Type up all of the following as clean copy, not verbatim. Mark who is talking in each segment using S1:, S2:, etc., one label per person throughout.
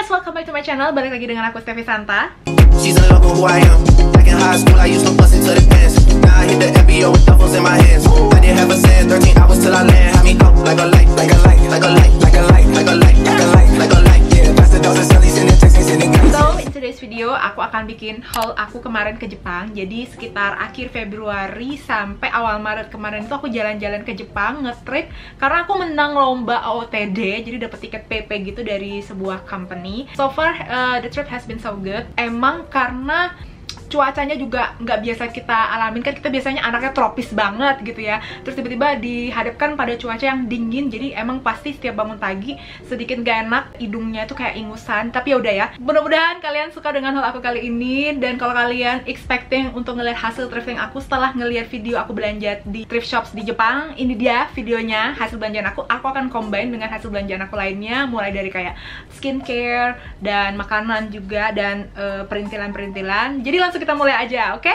S1: guys, welcome back to my channel. Balik lagi dengan aku Steffi Santa.
S2: She's in love with who I am. Back in high school, I used to bust into the pants. Now I hit the FBO with duffels in my hands. I didn't have a cent, 13 hours till I land. Had me up like a light, like a light, like a light, like a light, like a light, like a light, like a light. Yeah, pass the doses, sellies in the texting, sending guys.
S1: So, in today's video, aku akan bikin haul aku kemarin ke Jepang. Jadi sekitar akhir Februari sampai awal Maret kemarin itu aku jalan-jalan ke Jepang, nge-trip. Karena aku menang lomba AOTD, jadi dapat tiket PP gitu dari sebuah company. So far, the trip has been so good. Emang karena cuacanya juga nggak biasa kita alamin, kan kita biasanya anaknya tropis banget gitu ya, terus tiba-tiba dihadapkan pada cuaca yang dingin, jadi emang pasti setiap bangun pagi sedikit gak enak, hidungnya itu kayak ingusan. Tapi ya udah ya, mudah-mudahan kalian suka dengan haul aku kali ini. Dan kalau kalian expecting untuk ngeliat hasil thrifting aku setelah ngeliat video aku belanja di thrift shops di Jepang, ini dia videonya hasil belanjaan aku. Aku akan combine dengan hasil belanjaan aku lainnya, mulai dari kayak skincare dan makanan juga, dan perintilan-perintilan. Jadi langsung kita mulai aja, oke?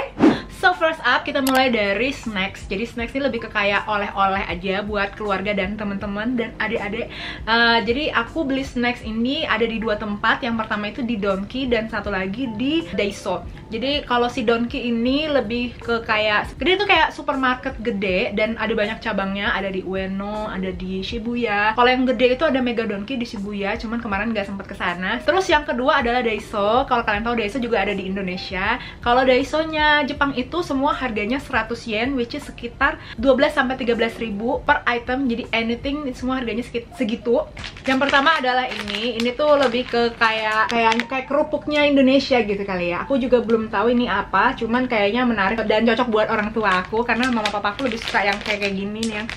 S1: So first up, kita mulai dari snacks. Jadi snacks ini lebih ke kayak oleh-oleh aja buat keluarga dan teman-teman dan adik-adik. Jadi aku beli snacks ini ada di dua tempat. Yang pertama itu di Donki dan satu lagi di Daiso. Jadi kalau si Donki ini lebih ke kayak, dia itu kayak supermarket gede dan ada banyak cabangnya. Ada di Ueno, ada di Shibuya. Kalau yang gede itu ada Mega Donki di Shibuya, cuman kemarin nggak sempet kesana. Terus yang kedua adalah Daiso. Kalau kalian tahu, Daiso juga ada di Indonesia. Kalau Daiso-nya Jepang itu semua harganya 100 yen, which is sekitar 12-13 ribu per item. Jadi anything semua harganya segitu. Yang pertama adalah ini tuh lebih ke kayak kerupuknya Indonesia gitu kali ya. Aku juga belum tahu ini apa, cuman kayaknya menarik dan cocok buat orang tua aku karena mama papa aku lebih suka yang kayak gini nih yang.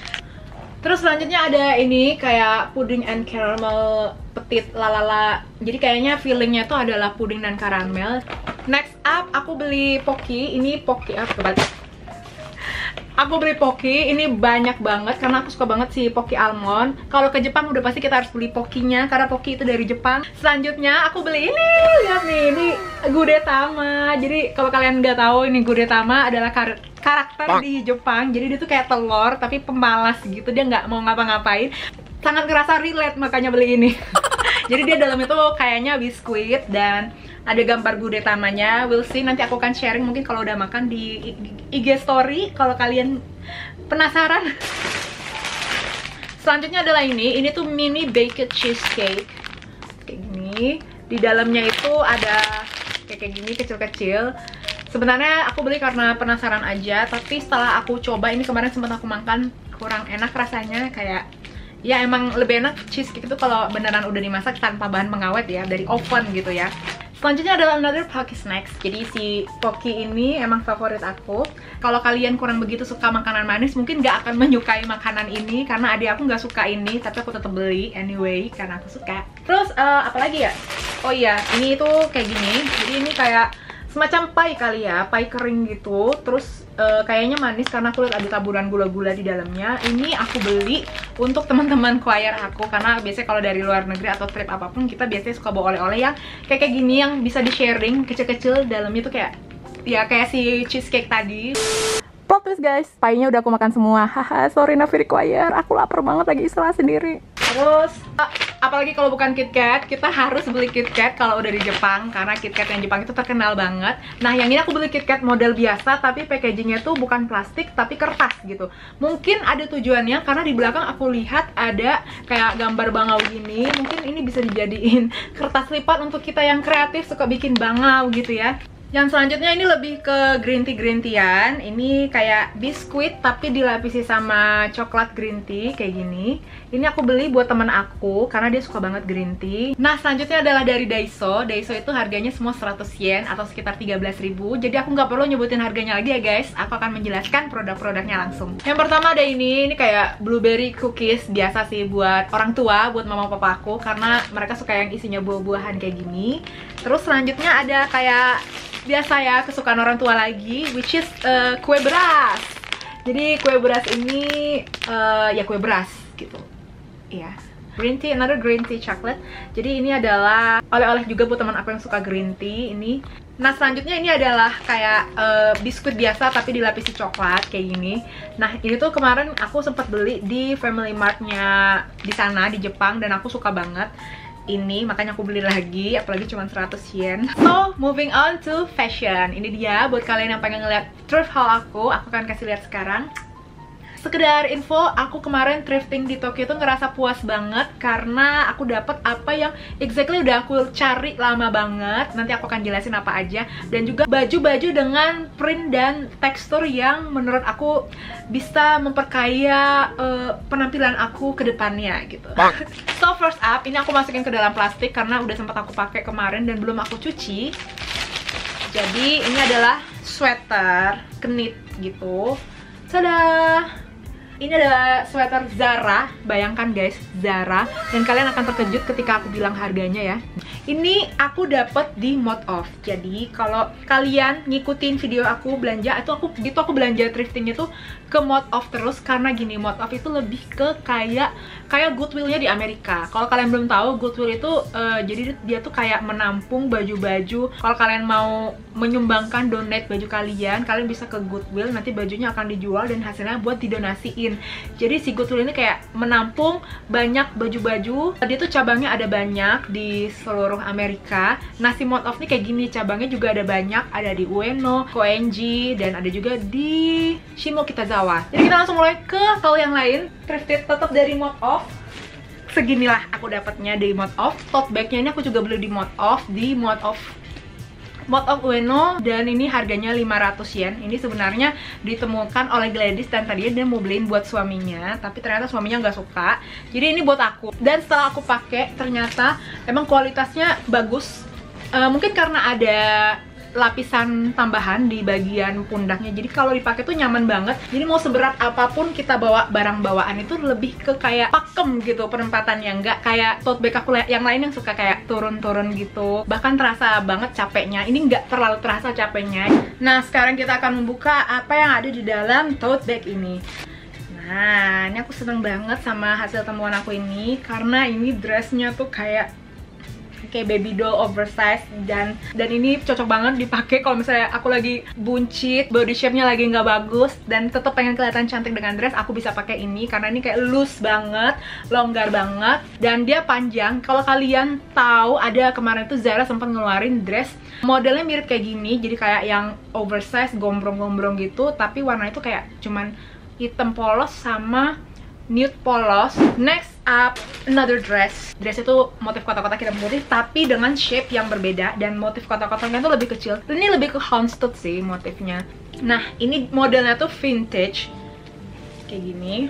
S1: Terus selanjutnya ada ini kayak pudding and caramel petit lalala. Jadi kayaknya feelingnya tuh adalah pudding dan karamel. Next up, aku beli Pocky. Ini Pocky apa kebalik? Aku beli Pocky, ini banyak banget karena aku suka banget si Pocky almond. Kalau ke Jepang udah pasti kita harus beli Pocky-nya karena Pocky itu dari Jepang. Selanjutnya aku beli ini, lihat nih, ini Gudetama. Jadi kalau kalian nggak tahu, ini Gudetama adalah karakter di Jepang. Jadi dia tuh kayak telur tapi pemalas gitu, dia nggak mau ngapa-ngapain. Sangat kerasa relate, makanya beli ini. Jadi dia dalam itu kayaknya biskuit dan ada gambar Gudetamanya. We'll see, nanti aku akan sharing mungkin kalau udah makan di IG story kalau kalian penasaran. Selanjutnya adalah ini tuh mini baked cheesecake kayak gini. Di dalamnya itu ada kayak gini kecil-kecil. Sebenarnya aku beli karena penasaran aja, tapi setelah aku coba ini kemarin sempat aku makan, kurang enak rasanya. Kayak ya emang lebih enak cheesecake itu kalau beneran udah dimasak tanpa bahan pengawet ya, dari oven gitu ya. Selanjutnya adalah another Pocky snacks. Jadi si Pocky ini emang favorit aku. Kalau kalian kurang begitu suka makanan manis, mungkin gak akan menyukai makanan ini karena adik aku gak suka ini, tapi aku tetap beli anyway karena aku suka. Terus apalagi ya? Oh iya, ini tuh kayak gini. Jadi ini kayak semacam pie kali ya, pie kering gitu. Terus kayaknya manis karena aku lihat ada taburan gula-gula di dalamnya. Ini aku beli untuk teman-teman choir aku karena biasanya kalau dari luar negeri atau trip apapun kita biasanya suka bawa oleh-oleh yang kayak gini yang bisa di-sharing, kecil-kecil. Dalamnya tuh kayak ya kayak si cheesecake tadi. Plot twist guys, pie-nya udah aku makan semua. Haha, sorry Navi require, aku lapar banget lagi istilah sendiri. Terus apalagi kalau bukan KitKat, kita harus beli KitKat kalau udah di Jepang karena KitKat yang Jepang itu terkenal banget. Nah yang ini aku beli KitKat model biasa tapi packagingnya tuh bukan plastik tapi kertas gitu. Mungkin ada tujuannya karena di belakang aku lihat ada kayak gambar bangau gini. Mungkin ini bisa dijadiin kertas lipat untuk kita yang kreatif suka bikin bangau gitu ya. Yang selanjutnya ini lebih ke green tea-an. Ini kayak biskuit tapi dilapisi sama coklat green tea kayak gini. Ini aku beli buat temen aku karena dia suka banget green tea. Nah selanjutnya adalah dari Daiso. Daiso itu harganya semua 100 yen atau sekitar 13 ribu. Jadi aku nggak perlu nyebutin harganya lagi ya guys. Aku akan menjelaskan produk-produknya langsung. Yang pertama ada ini kayak blueberry cookies. Biasa sih buat orang tua, buat mama papa aku karena mereka suka yang isinya buah-buahan kayak gini. Terus selanjutnya ada kayak biasa ya, kesukaan orang tua lagi, which is kue beras. Jadi kue beras ini ya kue beras gitu. Iya. Green tea, another green tea chocolate. Jadi ini adalah oleh-oleh juga buat teman aku yang suka green tea ini. Nah selanjutnya ini adalah kayak biskuit biasa tapi dilapisi coklat kayak gini. Nah ini tuh kemarin aku sempat beli di Family Mart-nya di sana di Jepang dan aku suka banget. ini, makanya aku beli lagi, apalagi cuma 100 yen. So, moving on to fashion. Ini dia buat kalian yang pengen ngeliat thrift haul aku akan kasih lihat sekarang. Sekedar info, aku kemarin thrifting di Tokyo tuh ngerasa puas banget karena aku dapet apa yang exactly udah aku cari lama banget. Nanti aku akan jelasin apa aja. Dan juga baju-baju dengan print dan tekstur yang menurut aku bisa memperkaya penampilan aku ke depannya gitu. So first up, ini aku masukin ke dalam plastik karena udah sempat aku pakai kemarin dan belum aku cuci. Jadi ini adalah sweater knit gitu. Tada! Ini adalah sweater Zara, bayangkan guys, Zara. Dan kalian akan terkejut ketika aku bilang harganya ya. Ini aku dapet di Mode Off. Jadi kalau kalian ngikutin video aku belanja, itu aku belanja thriftingnya tuh ke Mode Off terus. Karena gini, Mode Off itu lebih ke kayak Goodwill-nya di Amerika. Kalau kalian belum tahu, Goodwill itu jadi dia tuh kayak menampung baju-baju. Kalau kalian mau menyumbangkan donate baju kalian bisa ke Goodwill, nanti bajunya akan dijual dan hasilnya buat didonasiin. Jadi si Goodwill ini kayak menampung banyak baju-baju. Dia tuh cabangnya ada banyak di seluruh Amerika. Nah si Mode Off nih kayak gini, cabangnya juga ada banyak. Ada di Ueno, Koenji, dan ada juga di Shimokitazawa. Jadi kita langsung mulai ke haul yang lain. Thrifted tetap dari Mode Off. Seginilah aku dapatnya di Mode Off. Tote bagnya ini aku juga beli di Mode Off, Mode Off Ueno, dan ini harganya 500 yen. Ini sebenarnya ditemukan oleh Gladys dan tadinya dia mau beliin buat suaminya, tapi ternyata suaminya nggak suka. Jadi ini buat aku. Dan setelah aku pakai, ternyata emang kualitasnya bagus. Mungkin karena ada lapisan tambahan di bagian pundaknya, jadi kalau dipakai tuh nyaman banget. Jadi mau seberat apapun kita bawa barang bawaan itu lebih ke kayak pakem gitu penempatannya, nggak kayak tote bag aku yang lain yang suka kayak turun-turun gitu, bahkan terasa banget capeknya. Ini nggak terlalu terasa capeknya. Nah sekarang kita akan membuka apa yang ada di dalam tote bag ini. Nah ini aku seneng banget sama hasil temuan aku ini, karena ini dressnya tuh kayak baby doll oversize, dan ini cocok banget dipakai kalau misalnya aku lagi buncit, body shape-nya lagi nggak bagus dan tetap pengen kelihatan cantik dengan dress. Aku bisa pakai ini karena ini kayak loose banget, longgar banget, dan dia panjang. Kalau kalian tahu, ada kemarin tuh Zara sempat ngeluarin dress modelnya mirip kayak gini, jadi kayak yang oversize, gombrong-gombrong gitu, tapi warnanya tuh kayak cuman hitam polos sama nude polos. Next up, another dress. Dress itu motif kotak-kotak hitam putih, tapi dengan shape yang berbeda, dan motif kotak-kotaknya tuh lebih kecil. Ini lebih ke Houndstooth sih motifnya. Nah, ini modelnya tuh vintage kayak gini.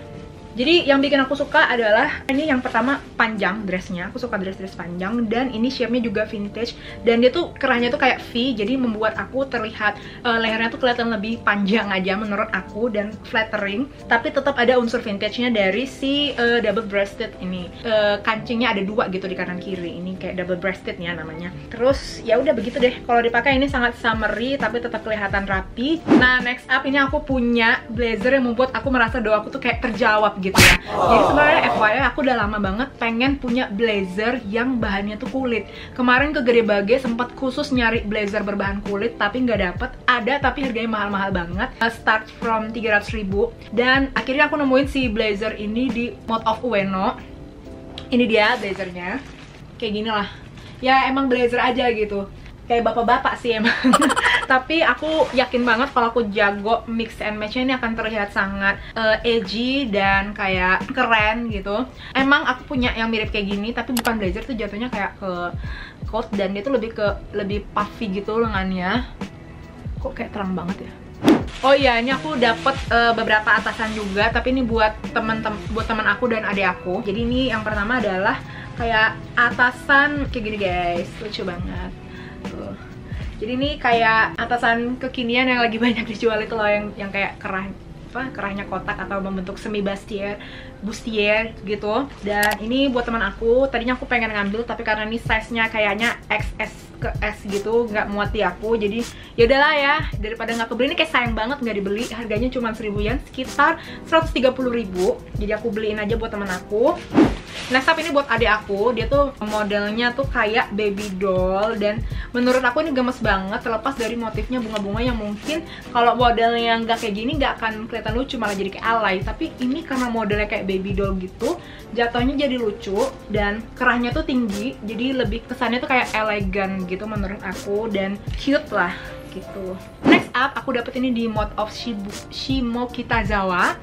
S1: Jadi yang bikin aku suka adalah ini yang pertama panjang dressnya. Aku suka dress-dress panjang, dan ini shape-nya juga vintage, dan dia tuh kerahnya tuh kayak V, jadi membuat aku terlihat lehernya tuh kelihatan lebih panjang aja menurut aku dan flattering, tapi tetap ada unsur vintage-nya dari si double breasted ini. Kancingnya ada dua gitu di kanan kiri. Ini kayak double breasted ya namanya. Terus ya udah begitu deh. Kalau dipakai ini sangat summery tapi tetap kelihatan rapi. Nah, next up ini aku punya blazer yang membuat aku merasa doa aku tuh kayak terjawab gitu ya. Jadi sebenarnya FYI aku udah lama banget pengen punya blazer yang bahannya tuh kulit. Kemarin ke Gede Bage sempat khusus nyari blazer berbahan kulit tapi nggak dapet. Ada tapi harganya mahal-mahal banget. Start from 300.000, dan akhirnya aku nemuin si blazer ini di Mode Off Ueno. Ini dia blazernya. Kayak gini lah. Ya emang blazer aja gitu. Kayak bapak-bapak sih emang. Tapi aku yakin banget kalau aku jago mix and match ini akan terlihat sangat edgy dan kayak keren gitu. Emang aku punya yang mirip kayak gini, tapi bukan blazer, tuh jatuhnya kayak ke coat, dan dia tuh lebih puffy gitu lengannya. Kok kayak terang banget ya? Oh iya, ini aku dapet beberapa atasan juga, tapi ini buat teman aku dan adik aku. Jadi ini yang pertama adalah kayak atasan kayak gini guys, lucu banget. Tuh. Jadi ini kayak atasan kekinian yang lagi banyak dijual itu loh, yang kayak kerahnya kotak atau membentuk semi bustier gitu. Dan ini buat teman aku. Tadinya aku pengen ngambil, tapi karena ini size-nya kayaknya XS ke S gitu, nggak muat di aku. Jadi yaudahlah ya, daripada nggak kebeli. Ini kayak sayang banget nggak dibeli. Harganya cuma 1000 yen, sekitar 130.000. Jadi aku beliin aja buat teman aku. Next up ini buat adik aku, dia tuh modelnya tuh kayak baby doll, dan menurut aku ini gemes banget, terlepas dari motifnya bunga-bunga yang mungkin kalau modelnya nggak kayak gini nggak akan kelihatan lucu, malah jadi kayak alay. Tapi ini karena modelnya kayak baby doll gitu, jatuhnya jadi lucu dan kerahnya tuh tinggi, jadi lebih kesannya tuh kayak elegan gitu menurut aku, dan cute lah gitu. Next up aku dapet ini di Mode of Shimokitazawa.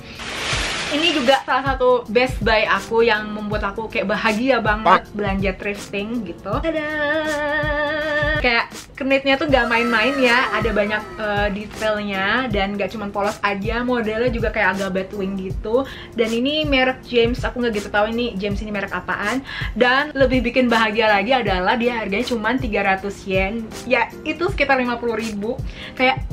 S1: Ini juga salah satu best buy aku yang membuat aku kayak bahagia banget belanja thrifting gitu. Tada! Kayak knitnya tuh gak main-main ya, ada banyak detailnya dan gak cuma polos aja, modelnya juga kayak agak batwing gitu. Dan ini merek James, aku nggak gitu tahu ini James ini merek apaan. Dan lebih bikin bahagia lagi adalah dia harganya cuma 300 yen. Ya itu sekitar 50.000. Kayak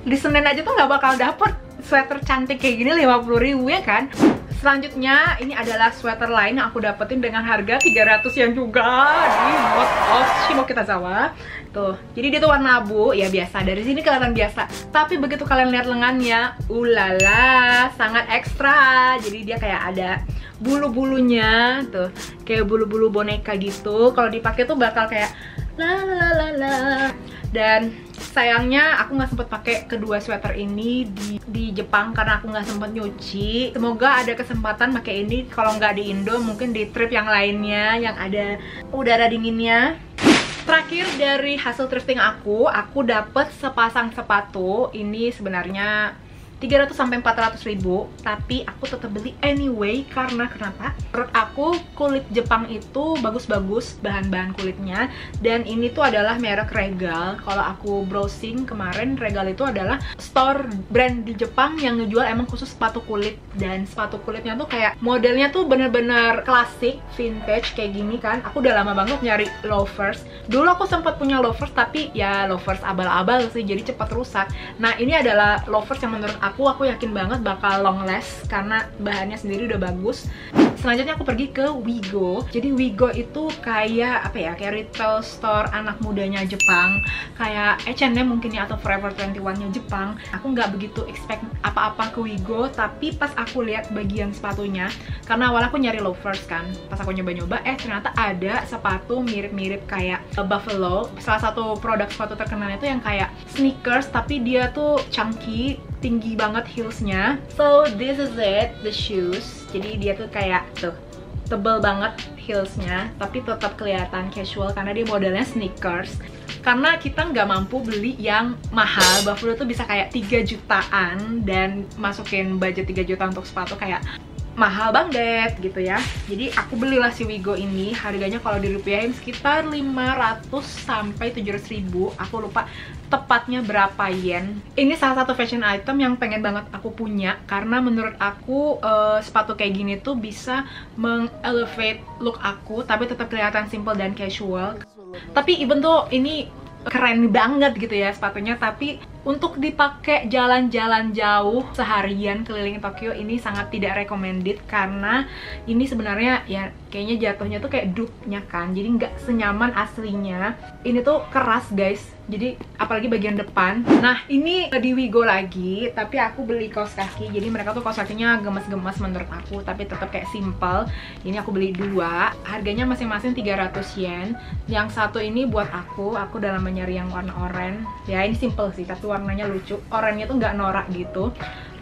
S1: di Senin aja tuh nggak bakal dapet sweater cantik kayak gini 50.000 ya kan. Selanjutnya ini adalah sweater lain yang aku dapetin dengan harga 300 yen juga di Mode of Shimokitazawa. Tuh, jadi dia tuh warna abu, ya biasa, dari sini kelihatan biasa. Tapi begitu kalian lihat lengannya, ulala, sangat ekstra. Jadi dia kayak ada bulu-bulunya, tuh, kayak bulu-bulu boneka gitu. Kalau dipakai tuh bakal kayak la la la la. Dan sayangnya aku nggak sempet pakai kedua sweater ini di Jepang karena aku nggak sempet nyuci. Semoga ada kesempatan pakai ini, kalau nggak di Indo mungkin di trip yang lainnya yang ada udara dinginnya. Terakhir dari hasil thrifting aku dapet sepasang sepatu. Ini sebenarnya 300-400.000, tapi aku tetap beli anyway. Karena kenapa? Menurut aku kulit Jepang itu bagus-bagus bahan-bahan kulitnya, dan ini tuh adalah merek Regal. Kalau aku browsing kemarin, Regal itu adalah store brand di Jepang yang ngejual emang khusus sepatu kulit, dan sepatu kulitnya tuh kayak modelnya tuh bener-bener klasik, vintage kayak gini kan. Aku udah lama banget nyari loafers. Dulu aku sempat punya loafers, tapi ya loafers abal-abal sih, jadi cepat rusak. Nah ini adalah loafers yang menurut aku yakin banget bakal long last karena bahannya sendiri udah bagus. Selanjutnya aku pergi ke Wigo. Jadi Wigo itu kayak apa ya, kayak retail store anak mudanya Jepang, kayak H&M mungkin ya, atau Forever 21-nya Jepang. Aku nggak begitu expect apa-apa ke Wigo, tapi pas aku lihat bagian sepatunya, karena awal aku nyari loafers kan, pas aku nyoba-nyoba, ternyata ada sepatu mirip-mirip kayak Buffalo. Salah satu produk sepatu terkenalnya itu yang kayak sneakers, tapi dia tuh chunky, tinggi banget heelsnya. So this is it, the shoes. Jadi dia tuh kayak tuh tebel banget heelsnya, tapi tetap kelihatan casual karena dia modelnya sneakers. Karena kita nggak mampu beli yang mahal, Buffalo tuh bisa kayak 3 jutaan, dan masukin budget 3 juta untuk sepatu kayak mahal banget gitu ya. Jadi aku belilah si Wigo ini, harganya kalau dirupiahin sekitar 500-700.000. Aku lupa tepatnya berapa yen. Ini salah satu fashion item yang pengen banget aku punya, karena menurut aku sepatu kayak gini tuh bisa mengelevate look aku, tapi tetap kelihatan simple dan casual. Tapi even tuh ini keren banget gitu ya sepatunya, tapi untuk dipakai jalan-jalan jauh seharian keliling Tokyo ini sangat tidak recommended, karena ini sebenarnya ya kayaknya jatuhnya tuh kayak dupe-nya kan, jadi nggak senyaman aslinya. Ini tuh keras guys, jadi apalagi bagian depan. Nah ini di Wigo lagi, tapi aku beli kaos kaki. Jadi mereka tuh kaos kakinya gemes-gemes menurut aku, tapi tetap kayak simple. Ini aku beli 2, harganya masing-masing 300 yen. Yang satu ini buat aku dalam mencari yang warna oranye. Ya ini simple sih, tapi warnanya lucu. Oranye tuh nggak norak gitu.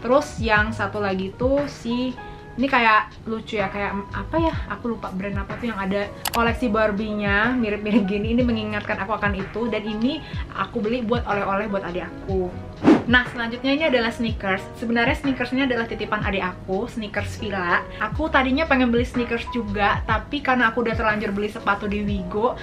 S1: Terus yang satu lagi tuh ini kayak lucu ya, kayak apa ya, aku lupa brand apa tuh, yang ada koleksi Barbie-nya mirip-mirip gini. Ini mengingatkan aku akan itu, dan ini aku beli buat oleh-oleh buat adik aku. Nah selanjutnya ini adalah sneakers. Sebenarnya sneakers ini adalah titipan adik aku, sneakers Fila. Aku tadinya pengen beli sneakers juga, tapi karena aku udah terlanjur beli sepatu di Wigo,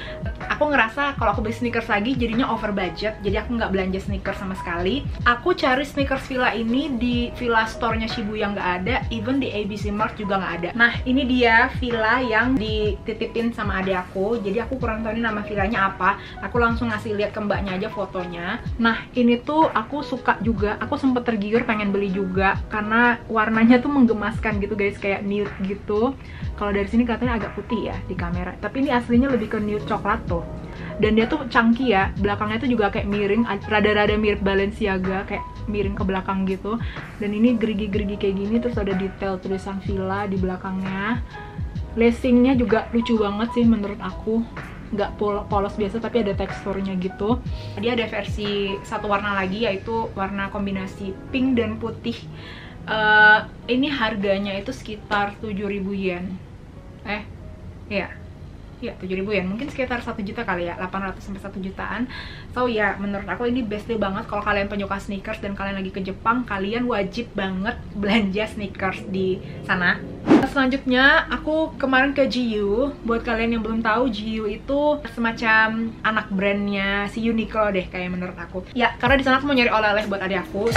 S1: aku ngerasa kalau aku beli sneakers lagi jadinya over budget, jadi aku nggak belanja sneakers sama sekali. Aku cari sneakers Fila ini di Fila store-nya Shibuya nggak ada, even di ABC Mart juga nggak ada. Nah ini dia Fila yang dititipin sama adik aku, jadi aku kurang tahu ini nama Filanya apa. Aku langsung ngasih lihat ke mbaknya aja fotonya. Nah ini tuh aku suka juga, aku sempet tergiur pengen beli juga karena warnanya tuh menggemaskan gitu guys, kayak nude gitu. Kalau dari sini katanya agak putih ya di kamera, tapi ini aslinya lebih ke nude coklat tuh. Dan dia tuh chunky ya, belakangnya tuh juga kayak miring, rada-rada mirip Balenciaga, kayak miring ke belakang gitu. Dan ini gerigi-gerigi kayak gini, terus ada detail tulisan Fila di belakangnya. Lacingnya juga lucu banget sih menurut aku, nggak polos biasa tapi ada teksturnya gitu. Dia ada versi satu warna lagi, yaitu warna kombinasi pink dan putih. Ini harganya itu sekitar 7.000 yen. Ya 7.000 yen, mungkin sekitar 1 juta kali ya, 800 sampai 1 jutaan. So ya, menurut aku ini best deal banget. Kalau kalian penyuka sneakers dan kalian lagi ke Jepang, kalian wajib banget belanja sneakers di sana. Selanjutnya, aku kemarin ke GU. Buat kalian yang belum tahu, GU itu semacam anak brandnya si Uniqlo deh, kayak menurut aku. Ya, karena di sana aku mau nyari oleh-oleh buat adik aku.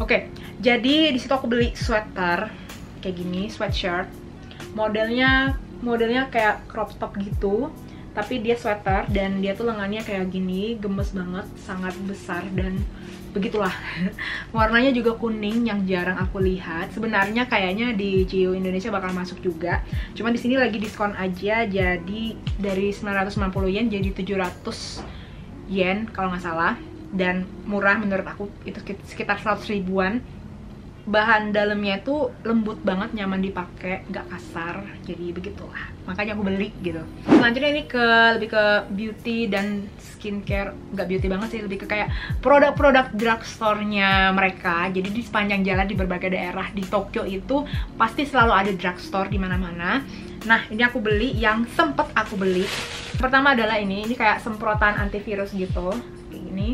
S1: Oke, jadi di situ aku beli sweater kayak gini, sweatshirt. Modelnya kayak crop top gitu, tapi dia sweater dan dia tuh lengannya kayak gini, gemes banget, sangat besar dan begitulah. Warnanya juga kuning yang jarang aku lihat. Sebenarnya kayaknya di GU Indonesia bakal masuk juga. Cuma di sini lagi diskon aja, jadi dari 990 yen jadi 700 yen kalau nggak salah. Dan murah menurut aku, itu sekitar 100 ribuan. Bahan dalamnya itu lembut banget, nyaman dipakai, nggak kasar, jadi begitulah, makanya aku beli gitu. Selanjutnya ini lebih ke beauty dan skincare, nggak beauty banget sih, lebih ke kayak produk-produk drugstore-nya mereka. Jadi di sepanjang jalan di berbagai daerah di Tokyo itu pasti selalu ada drugstore di mana-mana. Nah, ini aku beli yang sempet aku beli. Pertama adalah ini kayak semprotan antivirus gitu, kayak gini.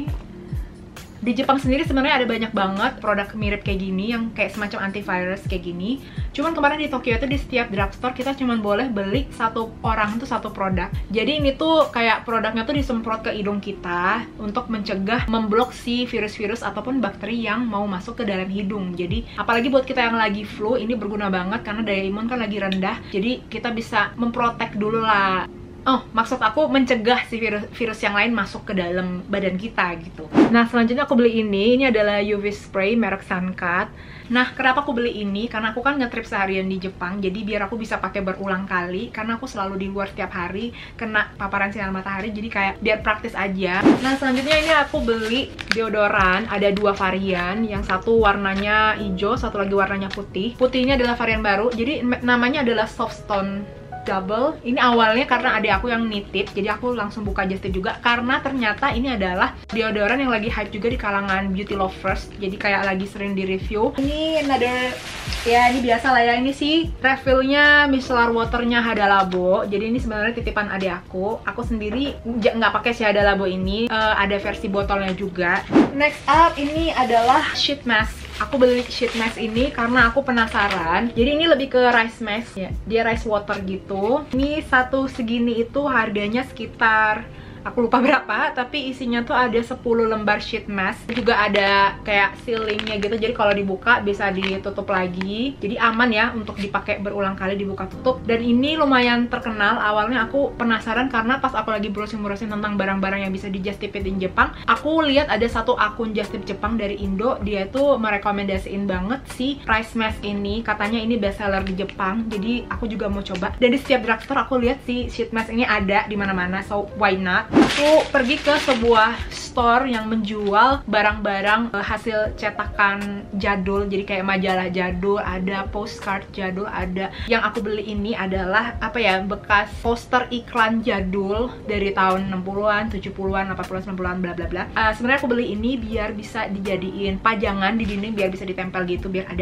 S1: Di Jepang sendiri sebenarnya ada banyak banget produk mirip kayak gini, yang kayak semacam antivirus kayak gini. Cuman kemarin di Tokyo itu di setiap drugstore kita cuman boleh beli satu orang tuh satu produk. Jadi ini tuh kayak produknya tuh disemprot ke hidung kita untuk mencegah, memblok si virus-virus ataupun bakteri yang mau masuk ke dalam hidung. Jadi apalagi buat kita yang lagi flu, ini berguna banget karena daya imun kan lagi rendah. Jadi kita bisa memprotek dulu lah. Oh, maksud aku mencegah si virus yang lain masuk ke dalam badan kita gitu. Nah, selanjutnya aku beli ini adalah UV spray merek Suncut. Nah, kenapa aku beli ini? Karena aku kan ngetrip seharian di Jepang, jadi biar aku bisa pakai berulang kali. Karena aku selalu di luar setiap hari, kena paparan sinar matahari, jadi kayak biar praktis aja. Nah, selanjutnya ini aku beli deodoran, ada 2 varian. Yang satu warnanya hijau, satu lagi warnanya putih. Putihnya adalah varian baru, jadi namanya adalah Soft Stone Double. Ini awalnya karena adik aku yang nitip, jadi aku langsung buka just tip juga karena ternyata ini adalah deodoran yang lagi hype juga di kalangan beauty lovers, jadi kayak lagi sering di review. Ini another, ya ini biasa lah ya, ini sih refillnya micellar waternya Hada Labo. Jadi ini sebenarnya titipan adik aku sendiri nggak pakai si Hada Labo ini. Ada versi botolnya juga. Next up ini adalah sheet mask. Aku beli sheet mask ini karena aku penasaran. Jadi ini lebih ke rice mask ya, dia rice water gitu. Ini satu segini itu harganya sekitar, aku lupa berapa, tapi isinya tuh ada 10 lembar sheet mask. Juga ada kayak sealingnya gitu, jadi kalau dibuka bisa ditutup lagi. Jadi aman ya untuk dipakai berulang kali, dibuka tutup. Dan ini lumayan terkenal. Awalnya aku penasaran karena pas aku lagi browsing-browsing tentang barang-barang yang bisa di just tip in Jepang, aku lihat ada satu akun just tip Jepang dari Indo. Dia tuh merekomendasiin banget si rice mask ini, katanya ini best seller di Jepang. Jadi aku juga mau coba. Dan di setiap drugstore aku lihat si sheet mask ini ada di mana-mana, so why not? Aku pergi ke sebuah store yang menjual barang-barang hasil cetakan jadul, jadi kayak majalah jadul, ada postcard jadul, ada. Yang aku beli ini adalah apa ya, bekas poster iklan jadul dari tahun 60-an, 70-an, 80-an, 90-an, bla bla bla. Sebenarnya aku beli ini biar bisa dijadiin pajangan di dinding, biar bisa ditempel gitu, biar ada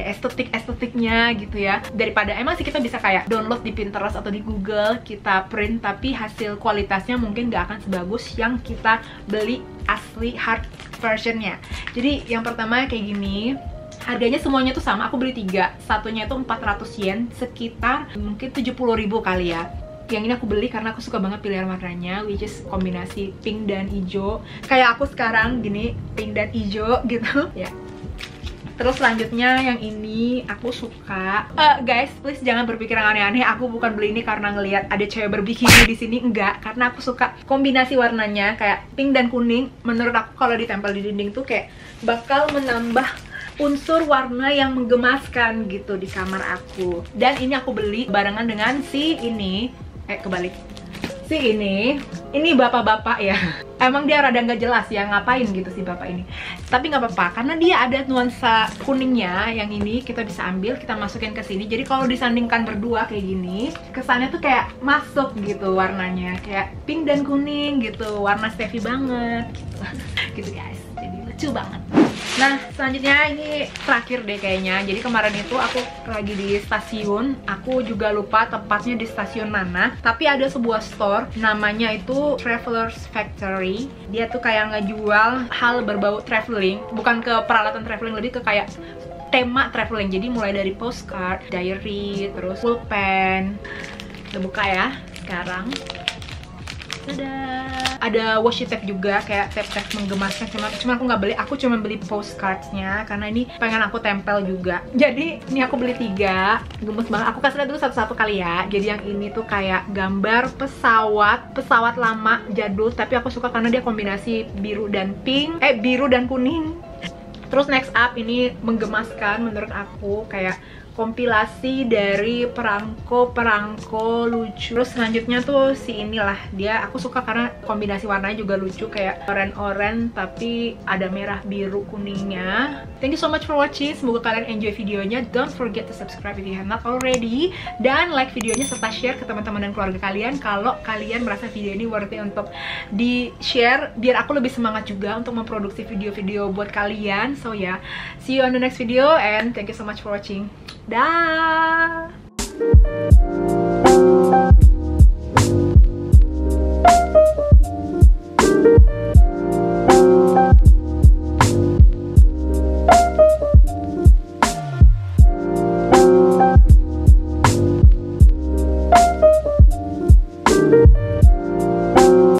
S1: estetiknya gitu ya. Daripada emang sih kita bisa kayak download di Pinterest atau di Google, kita print, tapi hasil kualitasnya mungkin gak akan sebagus yang kita beli asli hard versionnya. Jadi yang pertama kayak gini, harganya semuanya tuh sama. Aku beli 3, satunya itu 400 yen, sekitar mungkin 70.000 kali ya. Yang ini aku beli karena aku suka banget pilihan warnanya, which is kombinasi pink dan hijau. Kayak aku sekarang gini, pink dan hijau gitu ya. Terus selanjutnya yang ini aku suka. Guys, please jangan berpikir yang aneh-aneh. Aku bukan beli ini karena ngelihat ada cewek berbikini di sini, enggak. Karena aku suka kombinasi warnanya kayak pink dan kuning. Menurut aku kalau ditempel di dinding tuh kayak bakal menambah unsur warna yang menggemaskan gitu di kamar aku. Dan ini aku beli barengan dengan si ini. Kebalik. Si ini bapak-bapak ya. Emang dia rada nggak jelas ya, ngapain gitu sih bapak ini. Tapi nggak apa-apa, karena dia ada nuansa kuningnya. Yang ini kita bisa ambil, kita masukin ke sini. Jadi kalau disandingkan berdua kayak gini, kesannya tuh kayak masuk gitu warnanya, kayak pink dan kuning gitu, warna Steffi banget gitu. Gitu guys, jadi lucu banget. Nah, selanjutnya ini terakhir deh kayaknya. Jadi kemarin itu aku lagi di stasiun. Aku juga lupa tepatnya di stasiun mana. Tapi ada sebuah store, namanya itu Travelers Factory. Dia tuh kayak ngejual hal berbau traveling. Bukan ke peralatan traveling, lebih ke kayak tema traveling. Jadi mulai dari postcard, diary, terus pulpen. Kita buka ya sekarang. Ada washi tape juga, kayak tape menggemaskan. Cuma aku nggak beli, aku cuma beli postcardsnya karena ini pengen aku tempel juga. Jadi ini aku beli 3, gemes banget. Aku kasih lihat dulu satu-satu kali ya. Jadi yang ini tuh kayak gambar pesawat lama jadul, tapi aku suka karena dia kombinasi biru dan biru dan kuning. Terus next up ini menggemaskan menurut aku, kayak kompilasi dari perangko lucu. Terus selanjutnya tuh si inilah, dia aku suka karena kombinasi warnanya juga lucu, kayak oranye tapi ada merah biru kuningnya. Thank you so much for watching, semoga kalian enjoy videonya. Don't forget to subscribe if you have not already, dan like videonya serta share ke teman-teman dan keluarga kalian kalau kalian merasa video ini worth it untuk di share, biar aku lebih semangat juga untuk memproduksi video-video buat kalian. So yeah, see you on the next video and thank you so much for watching. Dah.